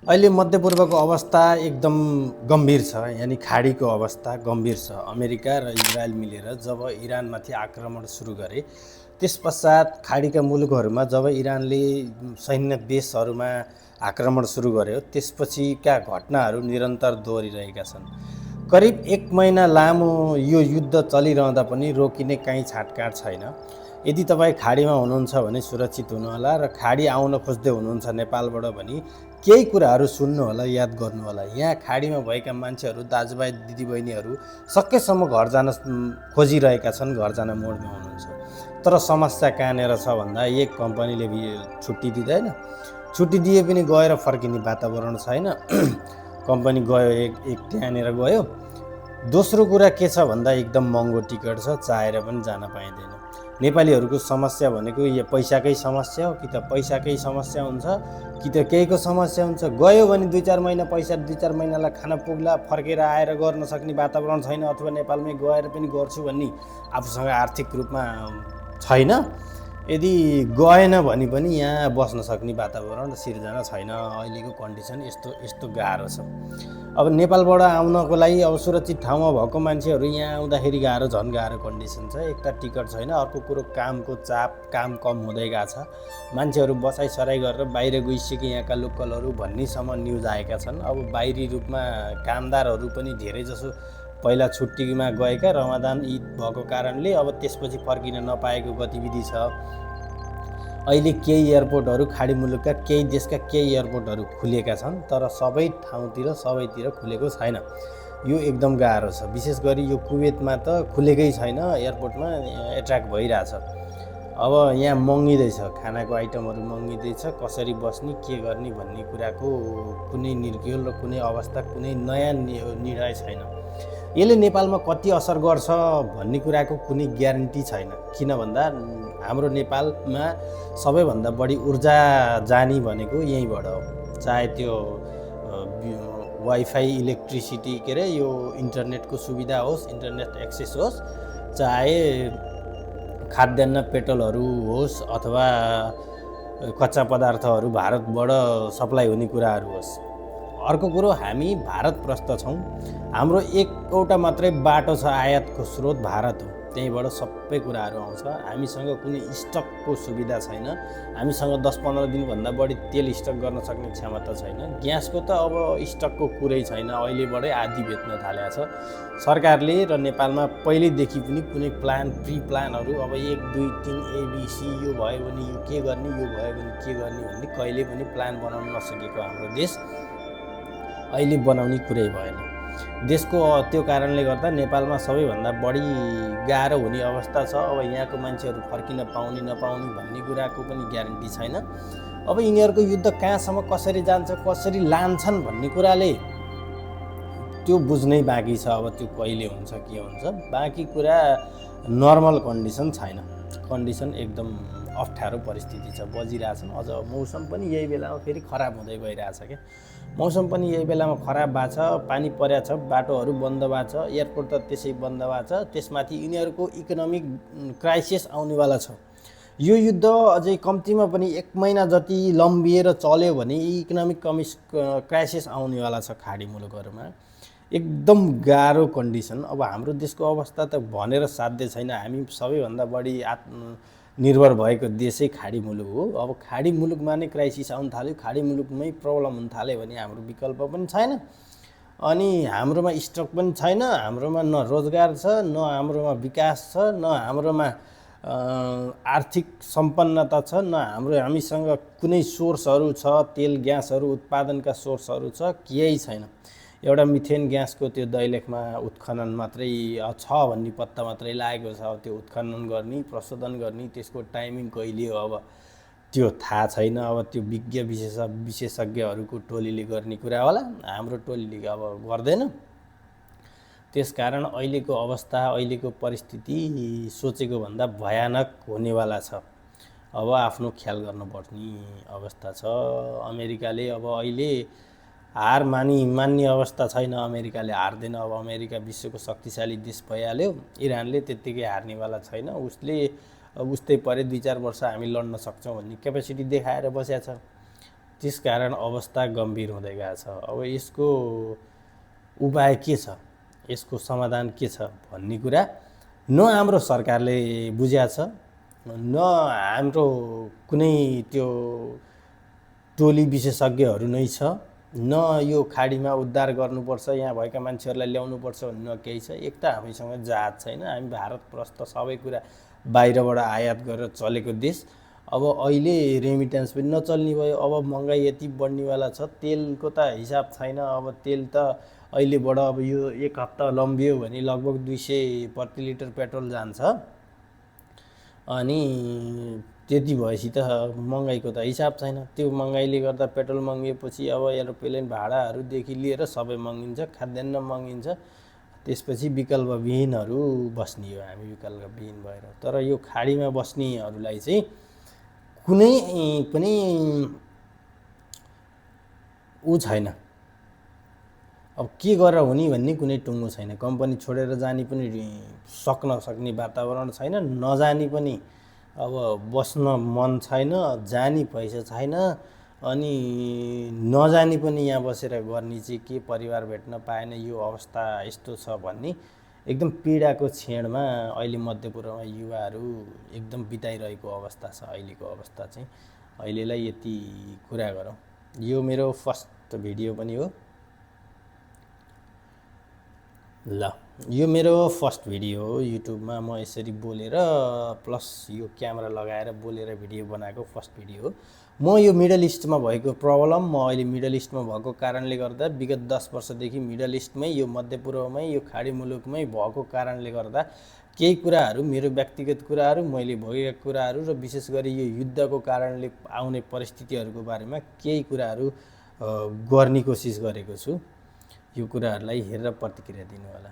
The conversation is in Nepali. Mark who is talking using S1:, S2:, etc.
S1: अहिले मध्यपूर्वको अवस्था एकदम गम्भीर छ, यानि खाडीको अवस्था गम्भीर छ। अमेरिका र इजरायल मिलेर जब इरानमाथि आक्रमण सुरु गरे, त्यसपश्चात खाडीका मुलुकहरूमा जब इरानले सैन्य बेसहरूमा आक्रमण सुरु गर्यो, त्यसपछिका घटनाहरू निरन्तर दोहोरिरहेका छन्। करिब 1 महिना लामो यो युद्ध चलिरहँदा पनि रोकिने काहीँ छाटकाट छैन। यदि तपाईँ खाडीमा हुनुहुन्छ भने सुरक्षित हुनुहोला र खाडी आउन खोज्दै हुनुहुन्छ नेपालबाट भने केही कुराहरू सुन्नुहोला, याद गर्नुहोला। यहाँ खाडीमा भएका मान्छेहरू, दाजुभाइ दिदीबहिनीहरू सकेसम्म घर जान खोजिरहेका छन्, घर जान मोडमा हुनुहुन्छ। तर समस्या कहाँनिर छ भन्दा एक कम्पनीले छुट्टी दिँदैन, छुट्टी दिए पनि गएर फर्किने वातावरण छैन। कम्पनी गयो एक त्यहाँनिर गयो। दोस्रो कुरा के छ भन्दा एकदम महँगो टिकट छ, चाहेर पनि जान पाइँदैन। नेपालीहरूको समस्या भनेको यो पैसाकै समस्या हो, कि त पैसाकै समस्या हुन्छ कि त केहीको समस्या हुन्छ। गयो भने 2-4 महिना पैसा 2-4 महिनालाई खान पुग्ला, फर्केर आएर गर्न सक्ने वातावरण छैन, अथवा नेपालमै गएर पनि गर्छु भन्ने आफूसँग आर्थिक रूपमा छैन। यदि गएन भने पनि यहाँ बस्न सक्ने वातावरण सिर्जना छैन। अहिलेको कन्डिसन यस्तो गाह्रो छ। अब नेपालबाट आउनको लागि अब सुरक्षित ठाउँमा भएको मान्छेहरू यहाँ आउँदाखेरि गाह्रो, झन् गाह्रो कन्डिसन छ। एक त टिकट छैन, अर्को कुरो कामको चाप, काम कम हुँदै गएको छ। मान्छेहरू बसाइसराई गरेर बाहिर गइसके यहाँका लोकलहरू भन्नेसम्म न्युज आएका छन्। अब बाहिरी रूपमा कामदारहरू पनि धेरै जसो पहिला छुट्टीमा गएका, रमजान ईद भएको कारणले अब त्यसपछि फर्किन नपाएको गतिविधि छ। अहिले केही एयरपोर्टहरू, खाडी मुलुकका केही देशका केही एयरपोर्टहरू खुलेका छन्, तर सबै ठाउँतिर सबैतिर खुलेको छैन। यो एकदम गाह्रो छ। विशेष गरी यो कुवेतमा त खुलेकै छैन, एयरपोर्टमा एट्र्याक भइरहेछ। अब यहाँ महँगिँदैछ, खानाको आइटमहरू महँगिँदैछ, कसरी बस्ने के गर्ने भन्ने कुराको कुनै निर्क्युल र कुनै अवस्था, कुनै नयाँ निर्णय छैन। यसले नेपालमा कति असर गर्छ भन्ने कुराको कुनै ग्यारेन्टी छैन। किन भन्दा हाम्रो नेपालमा सबैभन्दा बढी ऊर्जा जाने भनेको यहीँबाट हो। चाहे त्यो वाइफाई, इलेक्ट्रिसिटी, के अरे यो इन्टरनेटको सुविधा होस्, इन्टरनेट एक्सेस होस्, चाहे खाद्यान्न पेट्रोलहरू होस्, अथवा कच्चा पदार्थहरू भारतबाट सप्लाई हुने कुराहरू होस्। अर्को कुरो, हामी भारतप्रस्थ छौँ। हाम्रो एकवटा मात्रै बाटो छ, आयातको स्रोत भारत हो। त्यहीँबाट सबै कुराहरू आउँछ। हामीसँग कुनै स्टकको सुविधा छैन। हामीसँग 10-15 दिनभन्दा बढी तेल स्टक गर्न सक्ने क्षमता छैन। ग्यासको त अब स्टकको कुरै छैन, अहिलेबाटै आदि बेच्न थालेको छ सरकारले। र नेपालमा पहिल्यैदेखि पनि कुनै प्री प्लानहरू अब 1, 2, 3 ABC, यो भयो भने यो के गर्ने, यो भयो भने के गर्ने भन्ने कहिले पनि प्लान बनाउन नसकेको हाम्रो देश अहिले बनाउने कुरै भएन। देशको त्यो कारणले गर्दा नेपालमा सबैभन्दा बढी गाह्रो हुने अवस्था छ। अब यहाँको मान्छेहरू फर्किन पाउने नपाउने भन्ने कुराको पनि ग्यारेन्टी छैन। अब यिनीहरूको युद्ध कहाँसम्म कसरी जान्छ, कसरी लान्छन् भन्ने कुराले त्यो बुझ्नै बाँकी छ। अब त्यो कहिले हुन्छ के हुन्छ, बाँकी कुरा नर्मल कन्डिसन छैन। कन्डिसन एकदम अप्ठ्यारो परिस्थिति छ, बजिरहेछन्। अझ मौसम पनि यही बेलामा फेरि खराब हुँदै गइरहेछ क्या। मौसम पनि यही बेलामा खराब भएको छ, पानी परेको छ, बाटोहरू बन्द भएको छ, एयरपोर्ट त त्यसै बन्द भएको छ। त्यसमाथि यिनीहरूको इकोनोमिक क्राइसिस आउनेवाला छ। यो युद्ध अझै कम्तीमा पनि 1 महिना जति लम्बिएर चल्यो भने इकोनोमिक क्राइसिस आउनेवाला छ खाडी मुलुकहरूमा। एकदम गाह्रो कन्डिसन। अब हाम्रो देशको अवस्था त भनेर साध्य छैन। हामी सबैभन्दा बढी निर्भर भएको देशै खाडी मुलुक हो। अब खाडी मुलुकमा नै क्राइसिस आउन थाल्यो, खाडी मुलुकमै प्रब्लम हुन थाल्यो भने हाम्रो विकल्प पनि छैन। अनि हाम्रोमा स्टक पनि छैन, हाम्रोमा न रोजगार छ, न हाम्रोमा विकास छ, न हाम्रोमा आर्थिक सम्पन्नता छ, न हामीसँग कुनै सोर्सहरू छ, तेल ग्यासहरू उत्पादनका सोर्सहरू छ, केही छैन। एउटा मिथेन ग्यासको त्यो दैलेखमा उत्खनन मात्रै छ भन्ने पत्ता मात्रै लागेको छ। त्यो उत्खनन गर्ने, प्रशोधन गर्ने, त्यसको टाइमिङ कहिले हो अब त्यो थाहा छैन। अब त्यो विशेषज्ञहरूको टोलीले गर्ने कुरा होला, हाम्रो टोलीले अब गर्दैन। त्यसकारण अहिलेको अवस्था, अहिलेको परिस्थिति सोचेको भन्दा भयानक हुनेवाला छ। अब आफ्नो ख्याल गर्नुपर्ने अवस्था छ। अमेरिकाले अब अहिले हार मान्ने अवस्था छैन। अमेरिकाले हार्दैन। अब अमेरिका विश्वको शक्तिशाली देश भइहाल्यो। इरानले त्यत्तिकै हार्नेवाला छैन। उसले उस्तै परे 2-4 वर्ष हामी लड्न सक्छौँ भन्ने क्यापेसिटी देखाएर बसेको छ। त्यसकारण अवस्था गम्भीर हुँदै गएको छ। अब यसको उपाय के छ, यसको समाधान के छ भन्ने कुरा न हाम्रो सरकारले बुझेको छ, न हाम्रो कुनै त्यो टोली विशेषज्ञहरू नै छ, न यो खाडीमा उद्धार गर्नुपर्छ, यहाँ भएका मान्छेहरूलाई ल्याउनुपर्छ भन्ने न केही छ। एक त हामीसँग जहाज छैन, हामी भारत प्रस्त सबै कुरा बाहिरबाट आयात गरेर चलेको देश। अब अहिले रेमिटेन्स पनि नचल्ने भयो, अब महँगाई यति बढ्नेवाला छ, तेलको त हिसाब छैन। अब तेल त अहिलेबाट अब यो एक हप्ता लम्बियो भने लगभग 200 प्रति लिटर पेट्रोल जान्छ। अनि त्यति भएपछि त महँगाईको त हिसाब छैन। त्यो महँगाईले गर्दा पेट्रोल महँगिएपछि अब एरोप्लेन भाडाहरूदेखि लिएर सबै महँगिन्छ, खाद्यान्न महँगिन्छ। त्यसपछि विकल्पविहीनहरू बस्ने हो, हामी विकल्पविहीन भएर। तर यो खाडीमा बस्नेहरूलाई चाहिँ कुनै पनि ऊ छैन, अब के गरेर हुने भन्ने कुनै टुङ्गो छैन। कम्पनी छोडेर जाने पनि सक्ने वातावरण छैन, नजाने पनि अब बस्न मन छैन, जाने पैसा छैन। अनि नजाने पनि यहाँ बसेर गर्ने चाहिँ के, परिवार भेट्न पाएन, यो अवस्था यस्तो छ भन्ने एकदम पीडाको क्षणमा अहिले मध्यपूर्वमा युवाहरू एकदम बिताइरहेको अवस्था छ। अहिलेको अवस्था चाहिँ अहिलेलाई यति कुरा गरौँ। यो मेरो फर्स्ट भिडियो पनि हो। ल, यो मेरो फर्स्ट भिडियो हो युट्युबमा। म यसरी बोलेर प्लस यो क्यामेरा लगाएर बोलेर भिडियो बनाएको फर्स्ट भिडियो हो। म यो मिडल इस्टमा भएको प्रब्लम, म अहिले मिडल इस्टमा भएको कारणले गर्दा विगत 10 वर्षदेखि मिडल इस्टमै, यो मध्यपूर्वमै, यो खाडी मुलुकमै भएको कारणले गर्दा केही कुराहरू, मेरो व्यक्तिगत कुराहरू, मैले भोगेका कुराहरू र विशेष गरी यो युद्धको कारणले आउने परिस्थितिहरूको बारेमा केही कुराहरू गर्ने कोसिस गरेको छु। यो कुराहरूलाई हेरेर प्रतिक्रिया दिनु होला।